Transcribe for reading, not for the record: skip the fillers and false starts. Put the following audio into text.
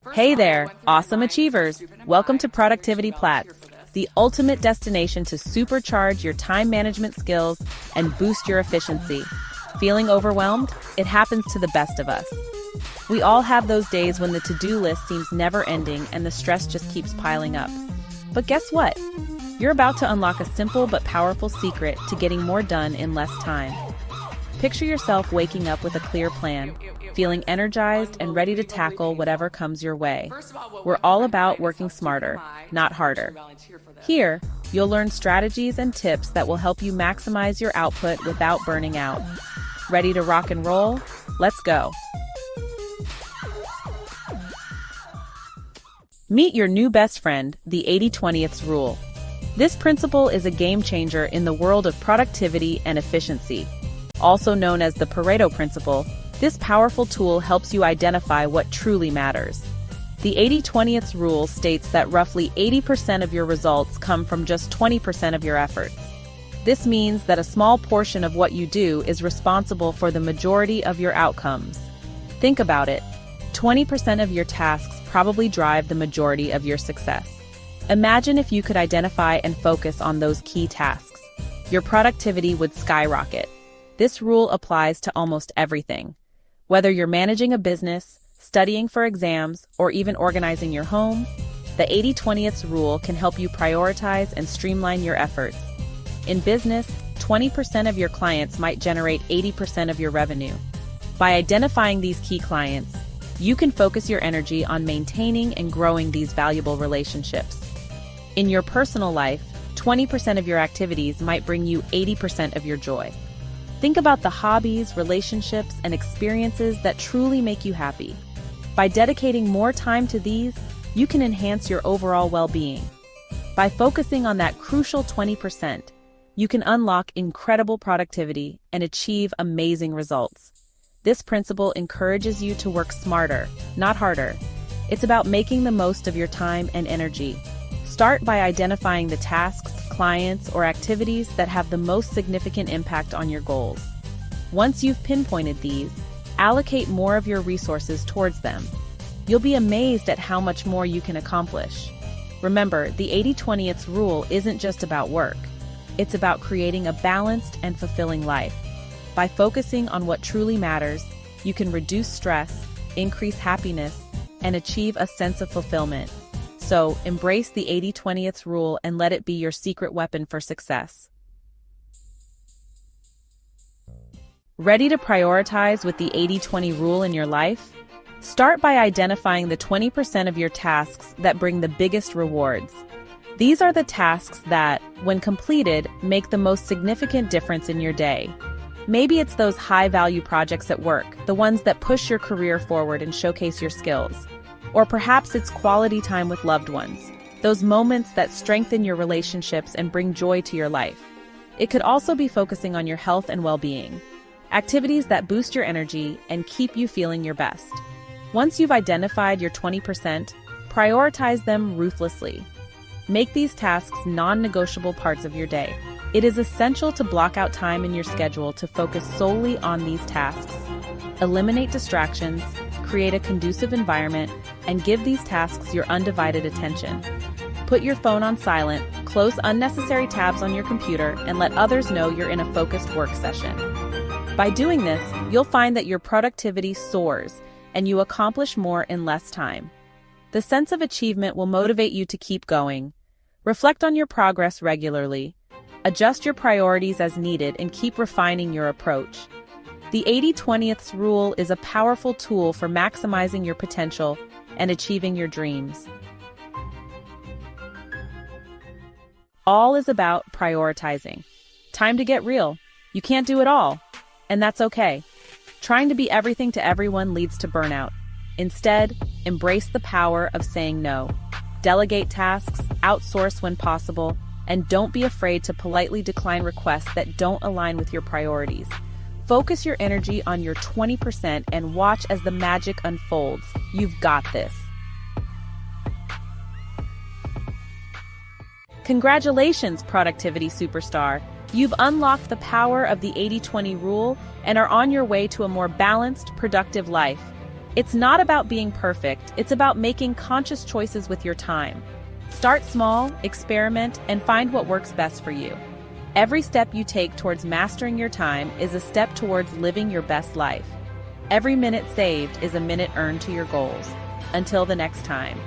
Hey there, awesome achievers! Welcome to Productivity Platz, the ultimate destination to supercharge your time management skills and boost your efficiency. Feeling overwhelmed? It happens to the best of us. We all have those days when the to-do list seems never-ending and the stress just keeps piling up. But guess what? You're about to unlock a simple but powerful secret to getting more done in less time. Picture yourself waking up with a clear plan, feeling energized and ready to tackle whatever comes your way. We're all about working smarter, not harder. Here, you'll learn strategies and tips that will help you maximize your output without burning out. Ready to rock and roll? Let's go. Meet your new best friend, the 80/20th rule. This principle is a game changer in the world of productivity and efficiency. Also known as the Pareto principle, this powerful tool helps you identify what truly matters. The 80/20th rule states that roughly 80% of your results come from just 20% of your efforts. This means that a small portion of what you do is responsible for the majority of your outcomes. Think about it. 20% of your tasks probably drive the majority of your success. Imagine if you could identify and focus on those key tasks. Your productivity would skyrocket. This rule applies to almost everything. Whether you're managing a business, studying for exams, or even organizing your home, the 80/20th rule can help you prioritize and streamline your efforts. In business, 20% of your clients might generate 80% of your revenue. By identifying these key clients, you can focus your energy on maintaining and growing these valuable relationships. In your personal life, 20% of your activities might bring you 80% of your joy. Think about the hobbies, relationships, and experiences that truly make you happy. By dedicating more time to these, you can enhance your overall well-being. By focusing on that crucial 20%, you can unlock incredible productivity and achieve amazing results. This principle encourages you to work smarter, not harder. It's about making the most of your time and energy. Start by identifying the tasks, clients, or activities that have the most significant impact on your goals. Once you've pinpointed these, allocate more of your resources towards them. You'll be amazed at how much more you can accomplish. Remember, the 80/20th rule isn't just about work. It's about creating a balanced and fulfilling life. By focusing on what truly matters, you can reduce stress, increase happiness, and achieve a sense of fulfillment. So, embrace the 80/20th rule and let it be your secret weapon for success. Ready to prioritize with the 80/20 rule in your life? Start by identifying the 20% of your tasks that bring the biggest rewards. These are the tasks that, when completed, make the most significant difference in your day. Maybe it's those high-value projects at work, the ones that push your career forward and showcase your skills. Or perhaps it's quality time with loved ones, those moments that strengthen your relationships and bring joy to your life. It could also be focusing on your health and well-being, activities that boost your energy and keep you feeling your best. Once you've identified your 20%, prioritize them ruthlessly. Make these tasks non-negotiable parts of your day. It is essential to block out time in your schedule to focus solely on these tasks. Eliminate distractions, create a conducive environment, and give these tasks your undivided attention. Put your phone on silent, close unnecessary tabs on your computer, and let others know you're in a focused work session. By doing this, you'll find that your productivity soars, and you accomplish more in less time. The sense of achievement will motivate you to keep going. Reflect on your progress regularly. Adjust your priorities as needed and keep refining your approach. The 80/20th rule is a powerful tool for maximizing your potential and achieving your dreams. All is about prioritizing. Time to get real. You can't do it all, and that's okay. Trying to be everything to everyone leads to burnout. Instead, embrace the power of saying no. Delegate tasks, outsource when possible, and don't be afraid to politely decline requests that don't align with your priorities. Focus your energy on your 20% and watch as the magic unfolds. You've got this. Congratulations, productivity superstar! You've unlocked the power of the 80/20 rule and are on your way to a more balanced, productive life. It's not about being perfect, it's about making conscious choices with your time. Start small, experiment, and find what works best for you. Every step you take towards mastering your time is a step towards living your best life. Every minute saved is a minute earned to your goals. Until the next time.